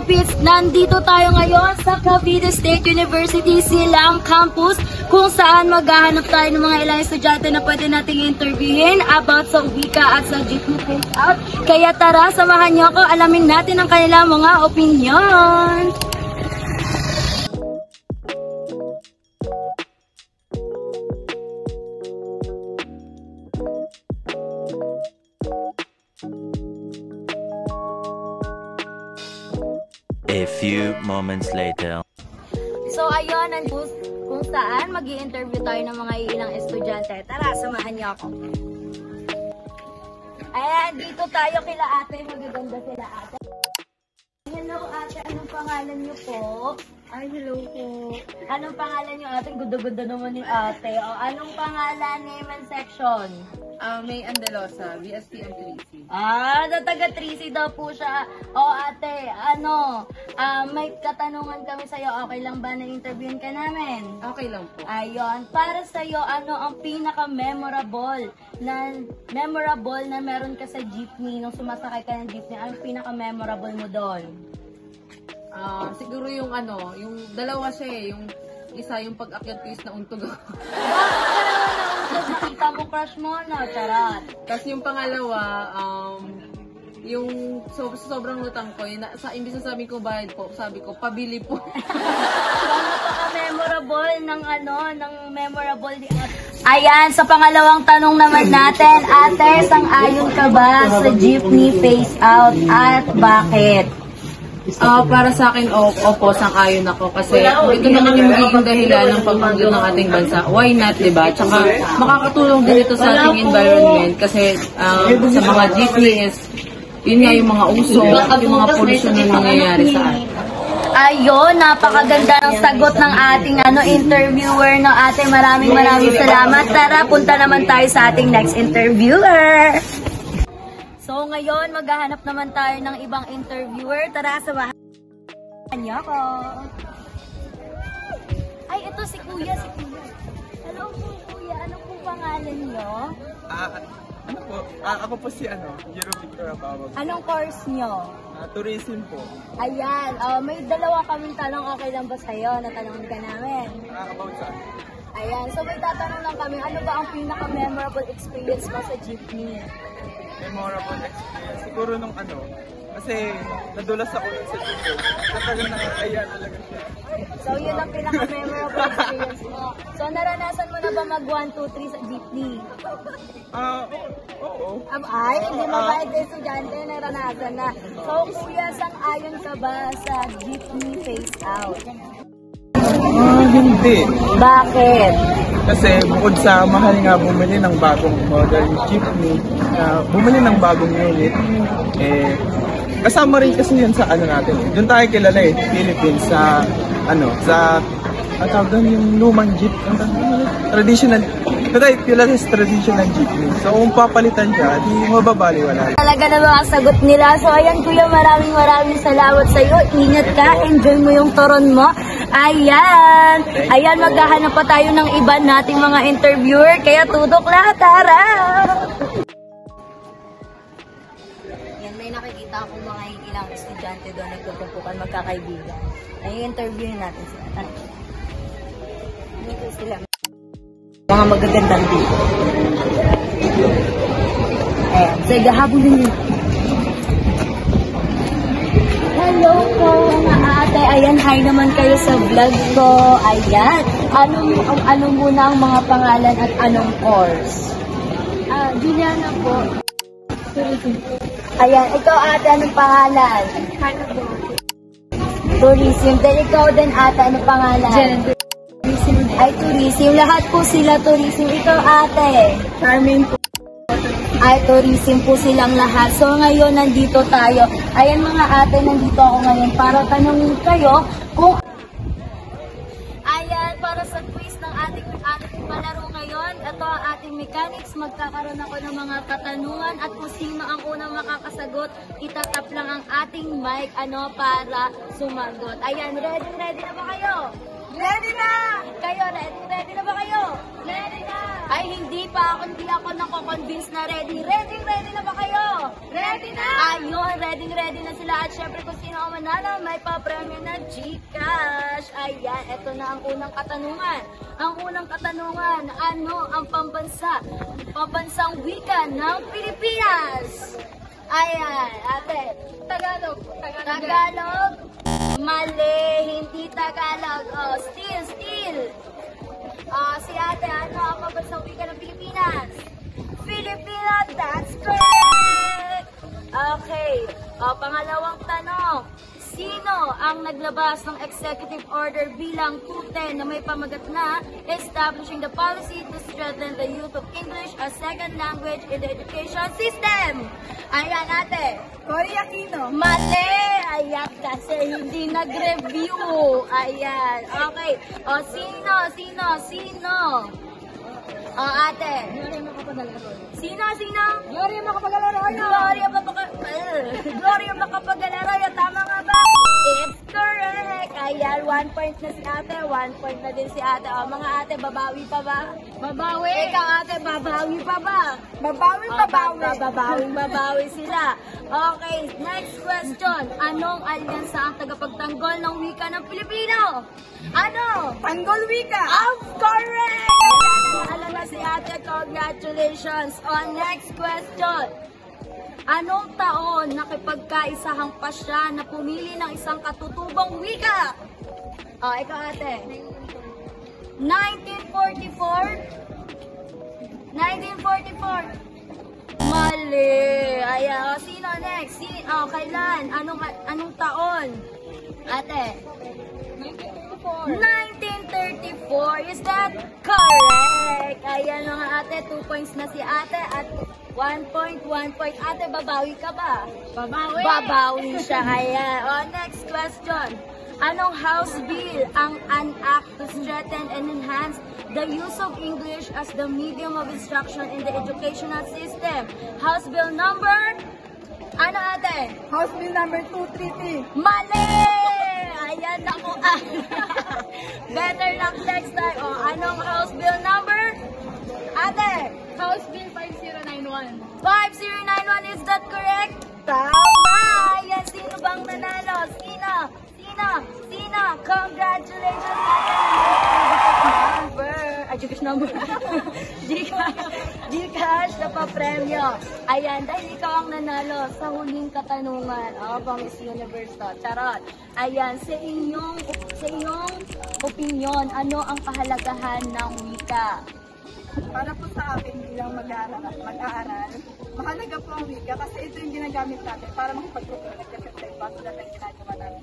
Kapits, nandito tayo ngayon sa Cavite State University Silang Campus kung saan maghahanap tayo ng mga ilang estudyante na pwede nating interviewin about sa wika at sa jeepney face out. Kaya tara, samahan niyo ako, alamin natin ang kanilang mga opinion. A few moments later. So ayun, kung saan mag-i-interview tayo ng mga ilang estudyante. Tara, samahan niyo ako. Ayan, dito tayo kila ate. Magaganda sila ate. Hello ate, anong pangalan niyo po? Ay, hello po. Anong pangalan niyo ate? Ganda-ganda naman yung ate. O, anong pangalan, name and section? May Andelosa, VSP and Tracy. Taga Tracy daw po siya. O ate, may katanungan kami sa'yo. Okay lang ba na interviewin ka namin? Okay lang po. Ayun, para sa'yo, ano ang pinaka-memorable na meron ka sa jeepney, nung sumasakay ka ng jeepney, anong pinaka-memorable mo doon? Siguro yung dalawa siya eh, yung isa yung pag-akyat ko is nauntog ako. Nakita mo crush mo, no? Charot. Tapos yung pangalawa, yung sobrang lutang ko, imbis na sabi ko bayad po, sabi ko, pabili po. So, napaka-memorable ng memorable. Ayan, sa pangalawang tanong naman natin, ate, sang-ayon ka ba sa jeepney face out at bakit? Para sa akin, opo, sang-ayon ako kasi ito naman yung magiging dahilan ng pagbago ng ating bansa. Why not, diba? Tsaka makakatulong din ito sa ating environment kasi sa mga jeepney is, yun nga yung mga uso, yung mga pollution na nangyayari sa atin. Ayun, napakaganda ng sagot ng ating interviewer, no ate. Maraming salamat. Tara, punta naman tayo sa ating next interviewer. So ngayon, maghahanap naman tayo ng ibang interviewer. Tara, samahan niyo ako. Ay, ito si Kuya. Hello po, Kuya. Ano po pangalan niyo? Ako po si Jero Victor Abawag. Anong course niyo? Tourism po. Ayan, may dalawa kaming tanong. Okay lang ba sa'yo? Natanongin ka namin. About saan? Ayan, so may tatanong lang kami. Ano ba ang pinaka-memorable experience mo sa jeepney? Memorable experience. Siguro nung kasi nadulas ako sa jeep. Katagal nakakaya talaga siya. So yun ang pinaka-memorable experience mo. So naranasan mo na ba mag 1, 2, 3 sa jeepney? Oo. Ay, hindi mabait yung estudyante, naranasan na. So kuya, sang-ayon ka ba sa jeepney face out? Hindi. Bakit? Kasi bukod sa mahal nga bumili ng bagong model jeepney, bumili ng bagong unit, kasama rin kasi yan sa natin. Doon tayo kilala Philippines sa yung lumang jeep, traditional. Doon tayo kilala sa traditional jeepney. So kung papalitan siya, di mababaliwala. Talaga na mga sagot nila. So ayan kuya, maraming salamat sa iyo. Ingat ka, enjoy mo yung turon mo. Ayan, maghahanap pa tayo ng iba nating mga interviewer. Kaya tutok lahat, tara! Yan, may nakikita akong mga ilang estudyante doon nagtutumpukan, magkakaibigan. Ay, interviewin natin sila. Dito sila. Mga magagandang dito. Ayan, sige, habulin nyo. Hello po mga ate. Ayan, hi naman kayo sa vlog ko. Ayan. Ano muna ang mga pangalan at anong course? Juliana po. Ayan, ikaw ate, anong pangalan? Hana po. Tourism. Then ikaw din ate, anong pangalan? Jen. Tourism. Ay, tourism. Lahat po sila tourism. Ikaw ate? Charmaine po. Ay, tourism po silang lahat. So, ngayon, nandito tayo. Ayan mga ate, nandito ako ngayon para tanungin kayo kung... Ayan, para sa quiz ng ating palaro ngayon, ito ang ating mechanics. Magkakaroon ako ng mga katanungan at kung sino ang unang makakasagot, itatap lang ang ating mic para sumagot. Ayan, ready na ba kayo? Ready na! Kayo, ready na ba kayo? Ready na! Ay, hindi ako nako-convince na ready. Ready na ba kayo? Ready na! Ayun, ready na sila. At syempre kung sino ang manalo, may papremyo na Gcash. Ayan, eto na ang unang katanungan. Ang unang katanungan, ano ang pambansang wika ng Pilipinas? Ayan, ate. Tagalog. Mali, hindi Tagalog. Oh, still. Si ate, ano ang pambansang wika ng Pilipinas? Filipino, that's correct! Okay, pangalawang tanong. Sino ang naglabas ng executive order bilang 210 na may pamagat na establishing the policy to strengthen the use of English as second language in the education system? Ayan ate. Cory Aquino. Mali! Ayan kasi hindi nag-review. Ayan. Okay. O, sino? O, ate. Sino? Gloria Macapagal-Arroyo. Gloria Macapagal-Arroyo. Tama nga ba? It's correct. Ayan, 1 point na si ate. 1 point na din si ate. O, mga ate, babawi pa ba? Babawi. Ikaw ate, babawi pa ba? Babawi sila. Okay, next question. Anong alyansa ang tagapagtanggol ng wika ng Pilipino? Ano? Tanggol Wika. Correct! Alam na si ate, congratulations. On next question. Anong taon nakipagkaisahang pa siya na pumili ng isang katutubong wika? Ikaw ate. 1944? Mali. Ayan. Sino next? Kailan? Anong taon? Ate. 1934. Is that correct? Ayan mga ate. 2 points na si ate at 1 point. Ate, babawi ka ba? Babawi siya. Ayan. Next question. Anong House Bill ang act to strengthen and enhance the use of English as the medium of instruction in the educational system? House Bill number? Ano ate? House Bill number 233. Mali! Ayan ako. Better luck next time. Anong House Bill number? Ate? House Bill 5091. 5091, is that correct? Tama! Yan, sino bang nanalo? Sino? Congratulations! Gcash number. Gcash na pa-premyo. Ayan, dahil ikaw ang nanalo sa huling katanungan. Pang Miss Universe to. Charot. Ayan, sa inyong opinion, ano ang kahalagahan ng wika? Para po sa akin bilang mag-aaral, mahalaga po ang wika kasi ito yung ginagamit natin para makipag-communicate kasi sa iba sila tayo ginagawa natin.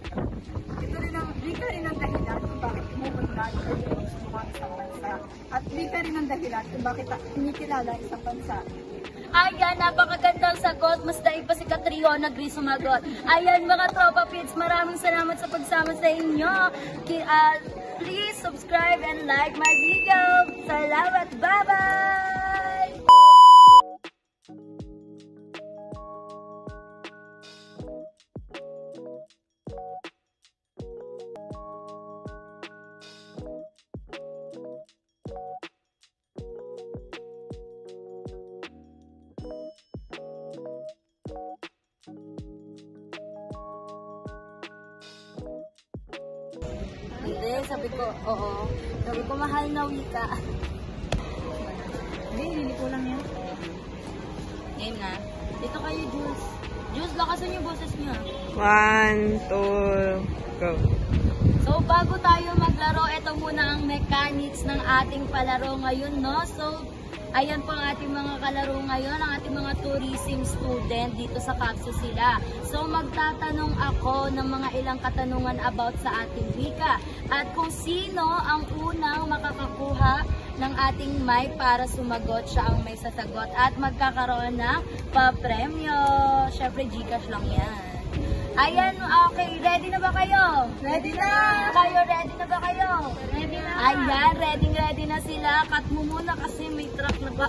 Wika rin ang dahilan kung bakit umuunlad o gusto isang bansa. At wika rin ang dahilan kung bakit kinikilala isang bansa. Ayan, napakagandang sagot. Mas daig pa si Catriona Gris sumagot. Ayan mga tropa pits, maraming salamat sa pagsama sa inyo. Please subscribe and like my video. Salamat, bye-bye! Hindi, sabi ko, oo. Sabi ko, mahal na wika. Hindi ko lang yan. Game na. Dito kayo, Jules. Jules, lakasan yung boses niya. 1, 2, go. So, bago tayo maglaro, ito muna ang mechanics ng ating palaro ngayon, no? So, ayan po ang ating mga kalaro ngayon, ang ating mga tourism student dito sa Capsu sila. So, magtatanong ako ng mga ilang katanungan about sa ating wika. At kung sino ang unang makakakuha ng ating mic para sumagot, siya ang may sasagot. At magkakaroon ng pa-premyo. Syempre, Gcash lang yan. Ayan, okay. Ready na ba kayo? Ready na! Kayo, ready na ba kayo? Ready na! Ayan, ready na sila. Cut mo muna kasi may truck na ba.